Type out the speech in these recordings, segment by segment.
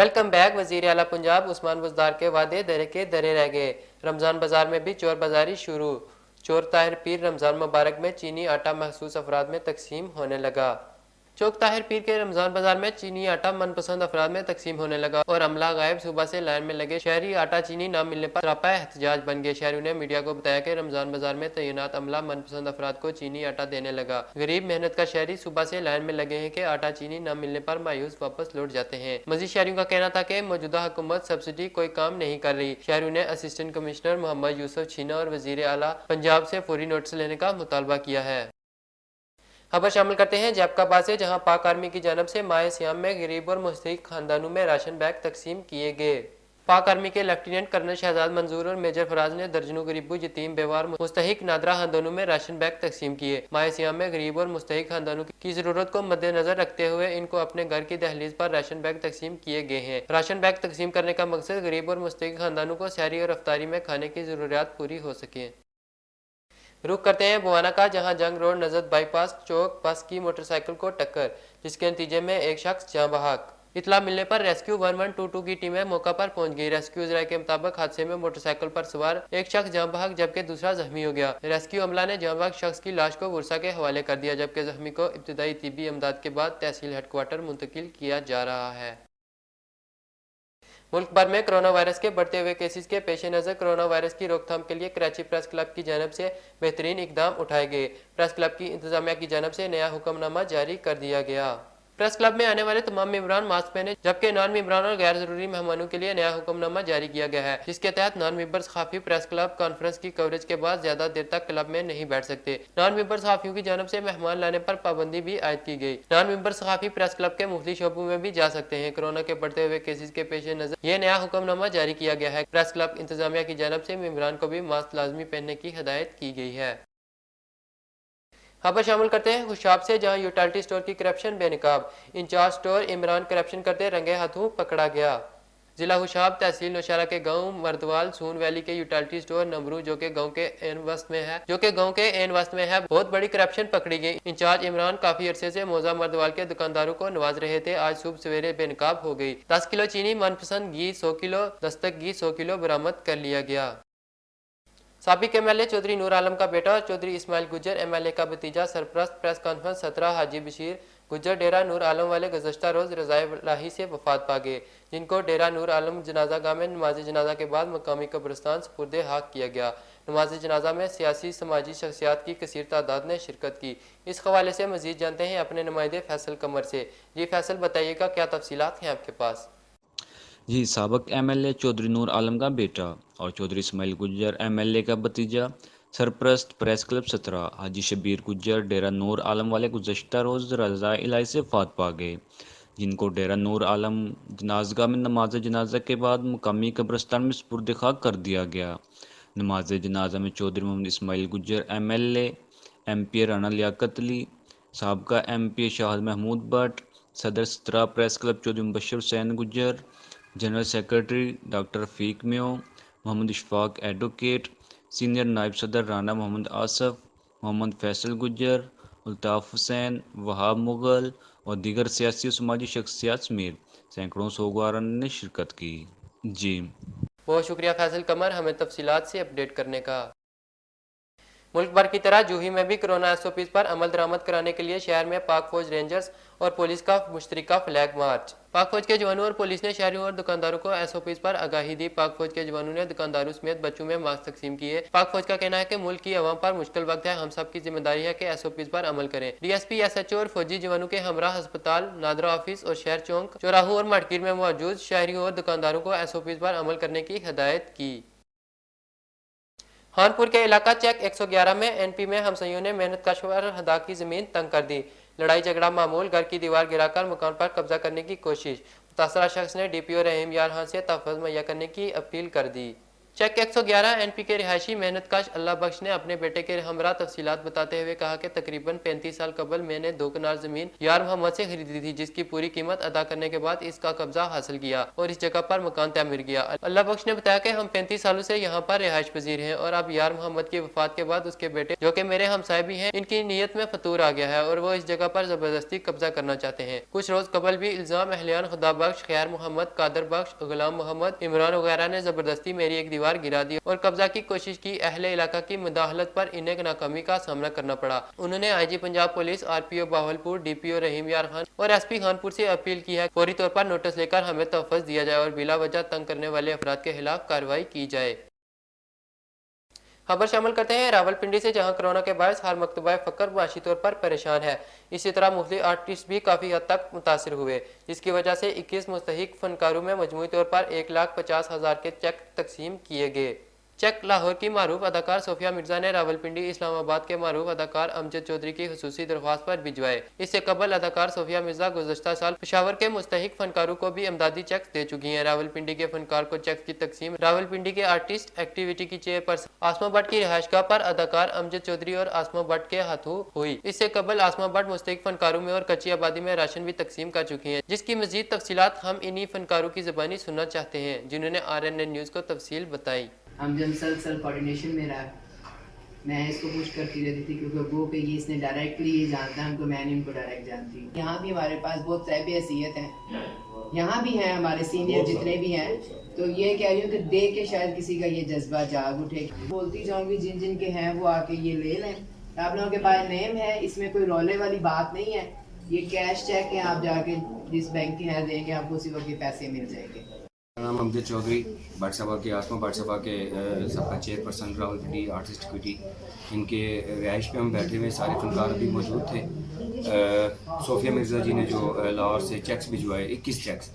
Welcome back. वजीर आला पंजाब उस्मान बुज़दार के वादे दरे के दरे रह गए। रमज़ान बाजार में भी चोर बाजारी शुरू। चोर ताहिर पीर रमज़ान मुबारक में चीनी आटा महसूस अफराद में तकसीम होने लगा। चौक ताहिर पीर के रमज़ान बाजार में चीनी आटा मनपसंद अफराद में तकसीम होने लगा और अमला गायब। सुबह से लाइन में लगे शहरी आटा चीनी न मिलने पर सरापा एहतजाज बन गए। शहरियों ने मीडिया को बताया कि रमज़ान बाजार में तैनात अमला मनपसंद अफराद को चीनी आटा देने लगा। गरीब मेहनत का शहरी सुबह से लाइन में लगे हैं कि आटा चीनी न मिलने पर मायूस वापस लौट जाते हैं। मजीद शहरियों का कहना था कि मौजूदा हुकूमत सब्सिडी कोई काम नहीं कर रही। शहरियों ने असिस्टेंट कमिश्नर मोहम्मद यूसुफ छीना और वजीर आला पंजाब से फौरी नोटिस लेने का मुतालबा किया है। खबर शामिल करते हैं जैकबाबाद से, जहां पाक आर्मी की जानब से माह सियाम में गरीब और मुस्तहिक खानदानों में राशन बैग तकसीम किए गए। पाक आर्मी के लेफ्टिनेंट कर्नल शहजाद मंजूर और मेजर फराज ने दर्जनों गरीबों, यतीम, बेवार, मुस्तहिक नादरा खानदानों में राशन बैग तकसीम किए। माह सियाम में गरीब और मुस्तहिक खानदानों की जरूरत को मद्देनजर रखते हुए इनको अपने घर की दहलीज पर राशन बैग तकसीम किए गए हैं। राशन बैग तकसीम करने का मकसद गरीब और मुस्तहिक खानदानों को सहरी और अफ्तारी में खाने की जरूरियात पूरी हो सके। रुख करते हैं बुआना का, जहां जंग रोड नजद बाईपास चौक बस की मोटरसाइकिल को टक्कर, जिसके नतीजे में एक शख्स जाँ बहक। इतला मिलने पर रेस्क्यू 1122 की टीमें मौका पर पहुंच गई। रेस्क्यू जराये के मुताबिक हादसे में मोटरसाइकिल पर सवार एक शख्स जाँ बहक जबकि दूसरा जख्मी हो गया। रेस्क्यू अमला ने जाँ बहक शख्स की लाश को वर्सा के हवाले कर दिया, जबकि जख्मी को इब्तदाई तिब्बी इमदाद के बाद तहसील हेडक्वार्टर मुंतकिल किया जा रहा है। मुल्क भर में कोरोना वायरस के बढ़ते हुए केसेस के पेश नज़र कोरोना वायरस की रोकथाम के लिए कराची प्रेस क्लब की जानब से बेहतरीन इकदाम उठाए गए। प्रेस क्लब की इंतजामिया की जानब से नया हुक्मनामा जारी कर दिया गया। प्रेस क्लब में आने वाले तमाम मेंबरान मास्क पहने, जबकि नॉन मेंबरान और गैर जरूरी मेहमानों के लिए नया हुक्मनामा जारी किया गया है, जिसके तहत नॉन मेंबर सहाफ़ी प्रेस क्लब कॉन्फ्रेंस की कवरेज के बाद ज्यादा देर तक क्लब में नहीं बैठ सकते। नॉन मेंबर सहाफ़ियों की जानब से मेहमान लाने पर पाबंदी भी आयद की गई। नॉन मेंबर सहाफ़ी प्रेस क्लब के मुख्तलिफ शोबों में भी जा सकते हैं। कोरोना के बढ़ते हुए केसेस के पेश नजर ये नया हुक्मनामा जारी किया गया है। प्रेस क्लब इंतजामिया की जानब से मेंबरान को भी मास्क लाजमी पहनने की हिदायत की गई है। खबर शामिल करते हैं खुशाब से, जहां यूटिलिटी स्टोर की करप्शन बेनकाब। इंचार्ज स्टोर इमरान करप्शन करते रंगे हाथों पकड़ा गया। जिला खुशाब तहसील नौशहरा के गांव मर्दवाल सून वैली के यूटिलिटी स्टोर नमरू जो कि गांव के एन वस्त में है बहुत बड़ी करप्शन पकड़ी गई। इंचार्ज इमरान काफी अरसे से मौजा मर्दवाल के दुकानदारों को नवाज रहे थे। आज सुबह सवेरे बेनकाब हो गई। 10 किलो चीनी, मनपसंद घी 100 किलो, दस्तक घी 100 किलो बरामद कर लिया गया। साबिक एमएलए चौधरी नूर आलम का बेटा और चौधरी इस्माइल गुज्जर एमएलए का भतीजा सरप्रस्त प्रेस कॉन्फ्रेंस 17 हाजी बशीर गुज्जर डेरा नूर आलम वाले गुज़श्ता रोज़ रज़ाए इलाही से वफात पा गए, जिनको डेरा नूर आलम जनाजा गाह में नमाज जनाजा के बाद मकामी कब्रिस्तान सुपुर्दे हाक किया गया। नमाज जनाजा में सियासी समाजी शख्सियात की कसीर तादाद ने शिरकत की। इस हवाले से मजीद जानते हैं अपने नुमाइंदे फैसल कमर से। जी फैसल, बताइएगा क्या तफसीलात हैं आपके पास? जी, साबिक एमएलए चौधरी नूर आलम का बेटा और चौधरी इस्माइल गुज्जर एमएलए का भतीजा सरप्रस्त प्रेस क्लब 17 हाजी शबीर गुज्जर डेरा नूर आलम वाले गुज़श्ता रोज़ रज़ा इलाही से वफ़ात पा गए, जिनको डेरा नूर आलम जनाजगाह में नमाज जनाजा के बाद मुकामी कब्रिस्तान में सुपुर्द खाक कर दिया गया। नमाज जनाजा में चौधरी मोहम्मद इस्माइल गुज्जर एमएलए, एमपी राना लियाकत अली, साबका एमपी शाहिद महमूद भट्ट, सदर 17 press club Chaudhry Mubashar Hussain Gujjar, general secretary doctor Rafiq Mayo, Mohammad Ishfaq advocate, senior नायब सदर राना मोहम्मद आसफ, मोहम्मद फैसल गुज्जर, अल्ताफ़ हुसैन, वहाब मुग़ल और दीगर सियासी और समाजी शख्सियात समेत सैकड़ों सोगवारान ने शिरकत की। जी बहुत शुक्रिया फैसल कमर हमें तफसीलात से अपडेट करने का। मुल्क भर की तरह जूही में भी कोरोना एसओपीज पर अमल दरामद कराने के लिए शहर में पाक फौज, रेंजर्स और पुलिस का मुश्तरका फ्लैग मार्च। पाक फौज के जवानों और पुलिस ने शहरियों और दुकानदारों को एसओपीज पर आगाही दी। पाक फौज के जवानों ने दुकानदारों समेत बच्चों में मास्क तकसीम किए। पाक फौज का कहना है कि मुल्क की आवाम पर मुश्किल वक्त है, हम सब की जिम्मेदारी है कि एसओपीज पर अमल करें। डीएसपी, एसएचओ और फौजी जवानों के हमरा अस्पताल, नादरा ऑफिस और शहर चौक, चौराहों और मार्केट में मौजूद शहरियों और दुकानदारों को एसओपीज पर अमल करने की हिदायत की। खानपुर के इलाका चेक 111 में एनपी में हमसयों ने मेहनत कश पर हदा की जमीन तंग कर दी। लड़ाई झगड़ा मामूल, घर की दीवार गिराकर मकान पर कब्जा करने की कोशिश। मुतासरा शख्स ने डीपीओ रहीम यार खान से तहफ़्फ़ुज़ मुहैया करने की अपील कर दी। चेक 111 एनपी के रिहायशी मेहनत काश अल्लाह बख्श ने अपने बेटे के हमरा तफसीलात बताते हुए कहा कि तकरीबन 35 साल कबल मैंने 2 कनाल जमीन यार मोहम्मद से खरीदी थी, जिसकी पूरी कीमत अदा करने के बाद इसका कब्जा हासिल किया और इस जगह पर मकान तमीर किया। अल्लाह बख्श ने बताया कि हम 35 सालों से यहाँ पर रिहाइश पजीर हैं और अब यार मोहम्मद की वफात के बाद उसके बेटे, जो कि मेरे हमसाए भी हैं, इनकी नीयत में फतूर आ गया है और वो इस जगह पर जबरदस्ती कब्जा करना चाहते हैं। कुछ रोज कबल भी इल्जाम अहलियान खुदा बख्श, खैर मोहम्मद, कादर बख्श, गुलाम मोहम्मद, इमरान वगैरह ने जबरदस्ती मेरी एक दीवार गिरा दी और कब्जा की कोशिश की। अहले इलाका की मुदाखलत पर इन्हें नाकामी का सामना करना पड़ा। उन्होंने IG Punjab police, RPO Bahawalpur, DPO Rahim Yar Khan और एसपी खानपुर से अपील की है फौरी तौर पर नोटिस लेकर हमें तहफ़्फ़ुज़ दिया जाए और बिला वजह तंग करने वाले अफराद के खिलाफ कार्रवाई की जाए। खबर शामिल करते हैं रावलपिंडी से, जहां कोरोना के बायस हर मकतबा फ़क्र माशी तौर पर परेशान है। इसी तरह मुख्तलिफ आर्टिस्ट भी काफ़ी हद तक मुतासर हुए, जिसकी वजह से 21 मुस्तहिक फनकारों में मजमूई तौर पर 1,50,000 के चेक तकसीम किए गए। चेक लाहौर की मारूफ अदाकार सोफिया मिर्जा ने रावलपिंडी इस्लामाबाद के मारूफ अदाकार अमजद चौधरी की खुसूसी दरख्वास्त पर भिजवाए। इससे कबल अदाकार सोफिया मिर्जा गुज़श्ता साल पेशावर के मुस्तहिक फनकारों को भी अमदादी चेक दे चुकी हैं। रावलपिंडी के फनकार को चेक की तकसीम रावलपिंडी के आर्टिस्ट एक्टिविटी की चेयरपर्सन आसमा भट्ट की रिहाइशगाह पर अदाकार अमजद चौधरी और आसमा भट्ट के हाथों हुई। इससे कबल आसमा भट्ट मुस्तहिक फनकारों में और कच्ची आबादी में राशन भी तकसीम कर चुकी हैं, जिसकी मजीद तफसीलात हम इन्हीं फनकारों की ज़बानी सुनना चाहते हैं, जिन्होंने RNN न्यूज़ को तफसील बताई। हम जब मुसलसल कोऑर्डिनेशन में रहा, मैं इसको पुश करती रहती थी क्योंकि वो पे ये इसने डायरेक्टली ये जानता है हमको, मैं नहीं उनको डायरेक्ट जानती। यहाँ भी हमारे पास बहुत साहिब हैसियत हैं, यहाँ भी हैं हमारे सीनियर जितने भी हैं, तो ये कह रही हूँ कि देख के शायद किसी का ये जज्बा जाग उठे। बोलती जाऊँगी जिन जिन के हैं वो आके ये ले लें। आप लोगों के पास नेम है, इसमें कोई रौले वाली बात नहीं है, ये कैश चेक है, आप जाके जिस बैंक के हैं देंगे आपको उसी वक्त के पैसे मिल जाएंगे। नाम अमजद चौधरी, भट्ट सभा के आसमा भट्ट सभा के सबका चेयरपर्सन रावलपिंडी आर्टिस्ट इक्विटी। इनके रिहाइश पे हम बैठे हुए सारे फनकार भी मौजूद थे। सोफिया मिर्ज़ा जी ने जो लाहौर से चेक्स भिजवाए 21 चेक्स,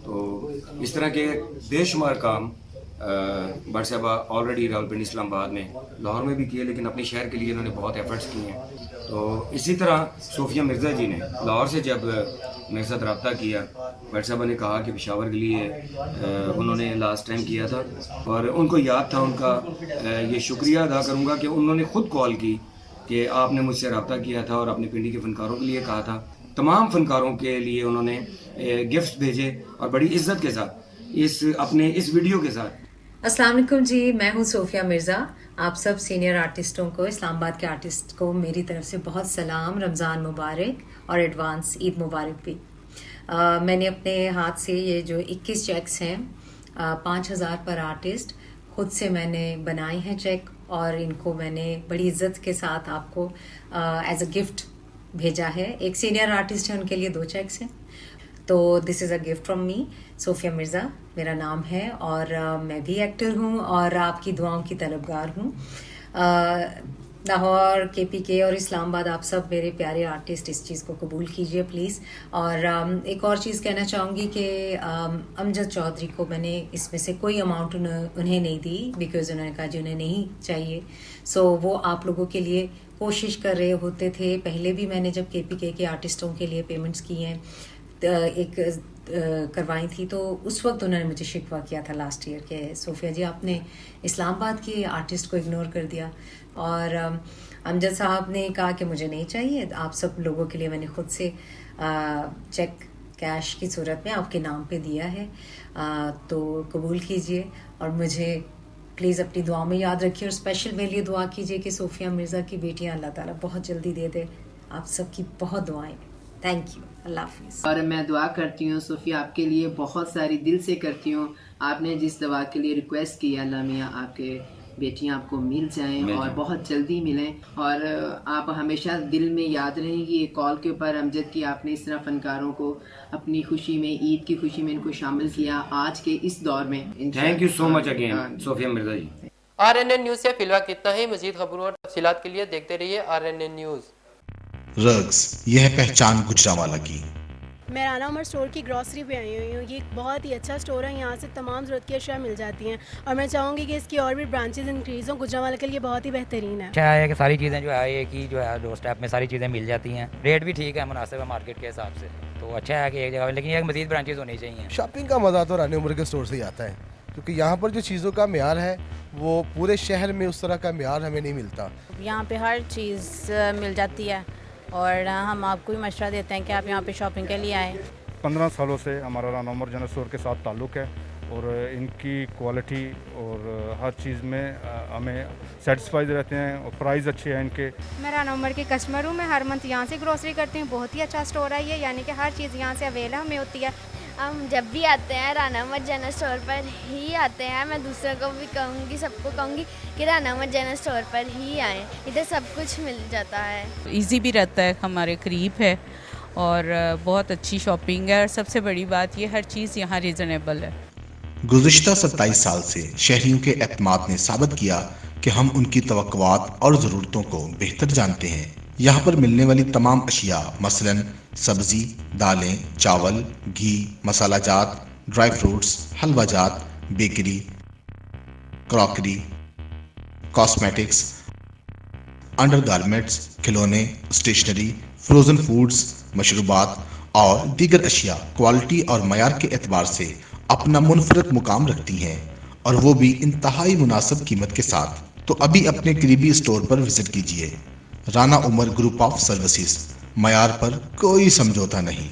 तो इस तरह के बेशुमार काम भट्ट साहबा ऑलरेडी रावलपिंडी इस्लामाबाद में, लाहौर में भी किए, लेकिन अपने शहर के लिए इन्होंने बहुत एफर्ट्स किए हैं। तो इसी तरह सोफिया मिर्ज़ा जी ने लाहौर से जब मेरे साथ रब्ता किया, भट्ट साहबा ने कहा कि पेशावर के लिए उन्होंने लास्ट टाइम किया था और उनको याद था, उनका ये शुक्रिया अदा करूँगा कि उन्होंने ख़ुद कॉल की कि आपने मुझसे रब्ता किया था और अपने पिंडी के फ़नकारों के लिए कहा था। तमाम फ़नकारों के लिए उन्होंने गिफ्ट भेजे और बड़ी इज्जत के साथ इस वीडियो के साथ। अस्सलाम वालेकुम जी, मैं हूँ सोफिया मिर्ज़ा। आप सब सीनियर आर्टिस्टों को, इस्लामाबाद के आर्टिस्ट को मेरी तरफ से बहुत सलाम, रमज़ान मुबारक और एडवांस ईद मुबारक भी। मैंने अपने हाथ से ये जो 21 चेक्स हैं 5,000 पर आर्टिस्ट, खुद से मैंने बनाए हैं चेक और इनको मैंने बड़ी इज्जत के साथ आपको एज अ गिफ्ट भेजा है। एक सीनियर आर्टिस्ट है, उनके लिए 2 चेक्स हैं, तो this is a gift from me. Sophia Mirza मेरा नाम है और मैं भी एक्टर हूँ और आपकी दुआओं की तलबगार हूँ। लाहौर, KPK और इस्लामाबाद, आप सब मेरे प्यारे आर्टिस्ट इस चीज़ को कबूल कीजिए प्लीज़। और एक और चीज़ कहना चाहूँगी कि अमजद चौधरी को मैंने इसमें से कोई अमाउंट उन्हें नहीं दी, बिकॉज़ उन्होंने कहा जी उन्हें नहीं चाहिए। सो वो आप लोगों के लिए कोशिश कर रहे होते थे। पहले भी मैंने जब KPK के आर्टिस्टों के लिए पेमेंट्स की हैं एक करवाई थी, तो उस वक्त उन्होंने मुझे शिकवा किया था लास्ट ईयर के सोफिया जी आपने इस्लामाबाद के आर्टिस्ट को इग्नोर कर दिया। और अमजद साहब ने कहा कि मुझे नहीं चाहिए, आप सब लोगों के लिए मैंने खुद से चेक कैश की सूरत में आपके नाम पे दिया है, तो कबूल कीजिए और मुझे प्लीज़ अपनी दुआ में याद रखिए और स्पेशल मेरे लिए दुआ कीजिए कि सोफिया मिर्ज़ा की बेटियां अल्लाह ताला बहुत जल्दी दे दे। आप सबकी बहुत दुआएं। थैंक यू, अल्लाह हाफिज़। और मैं दुआ करती हूँ सोफिया आपके लिए, बहुत सारी दिल से करती हूँ। आपने जिस दवा के लिए रिक्वेस्ट की, अल्लाह मियाँ आपके बेटियाँ आपको मिल जाएं और बहुत जल्दी मिलें। और आप हमेशा दिल में याद रहेंगी ये कॉल के ऊपर अमजद की आपने इस तरह फनकारों को अपनी खुशी में, ईद की खुशी में इनको शामिल किया आज के इस दौर में। Thank you so much again Sophia Mirza ji. RNN news से फिलहाल इतना ही। मजीद खबरों और तफसीलात के लिए देखते रहिए RNN न्यूज़। रग्स, यह है पहचान गुजरांवाला की। मैं राना उमर स्टोर की ग्रॉसरी पे आई हुई हूँ। ये एक बहुत ही अच्छा स्टोर है, यहाँ से तमाम ज़रूरत की अशिया मिल जाती हैं और मैं चाहूँगी कि इसकी और भी ब्रांचेज इंक्रीज़ हों। गुजरांवाला के लिए बहुत ही बेहतरीन है। अच्छा है कि सारी चीज़ें जो है एक ही जो है डोर स्टेप में सारी चीज़ें मिल जाती हैं, रेट भी ठीक है, मुनासिब है मार्केट के हिसाब से, तो अच्छा है कि एक जगह, लेकिन एक मज़ीद ब्रांचेज होनी चाहिए। शॉपिंग का मज़ा तो रानी उमर के स्टोर से ही आता है, क्योंकि यहाँ पर जो चीज़ों का म्यार है वो पूरे शहर में उस तरह का म्यार हमें नहीं मिलता। यहाँ पे हर चीज़ मिल जाती है और हम आपको भी मशवरा देते हैं कि आप यहाँ पे शॉपिंग के लिए आएँ। 15 सालों से हमारा राना उमर जनरल स्टोर के साथ ताल्लुक़ है और इनकी क्वालिटी और हर चीज़ में हमें सेटिस्फाइड रहते हैं और प्राइस अच्छे हैं इनके। मैं राना उमर की कस्टमर हूँ, मैं हर मंथ यहाँ से ग्रोसरी करती हूँ। बहुत ही अच्छा स्टोर है ये, यानी कि हर चीज़ यहाँ से अवेलेबल हमें होती है। हम जब भी आते हैं राना उमर जनरल स्टोर पर ही आते हैं। मैं दूसरों को भी कहूँगी, सबको कहूँगी कि राना उमर जनरल स्टोर पर ही आएँ, इधर सब कुछ मिल जाता है। इजी भी रहता है, हमारे करीब है और बहुत अच्छी शॉपिंग है और सबसे बड़ी बात ये हर चीज़ यहाँ रीज़नेबल है। गुज़िश्ता 27 साल से शहरियों के एतमाद ने साबित किया कि हम उनकी तवक्कुआत और ज़रूरतों को बेहतर जानते हैं। यहाँ पर मिलने वाली तमाम अशिया मसलन सब्ज़ी, दालें, चावल, घी, मसाला जात, ड्राई फ्रूट्स, हलवा जात, बेकरी, क्रॉकरी, कॉस्मेटिक्स, अंडरगारमेंट्स, खिलौने, स्टेशनरी, फ्रोज़न फूड्स, मशरूबात और दीगर अशिया क्वालिटी और मयार के एतबार से अपना मुनफरद मुकाम रखती हैं और वो भी इंतहाई मुनासिब कीमत के साथ। तो अभी अपने करीबी स्टोर पर विजिट कीजिए। Rana Umar group of services, मयार पर कोई समझौता नहीं।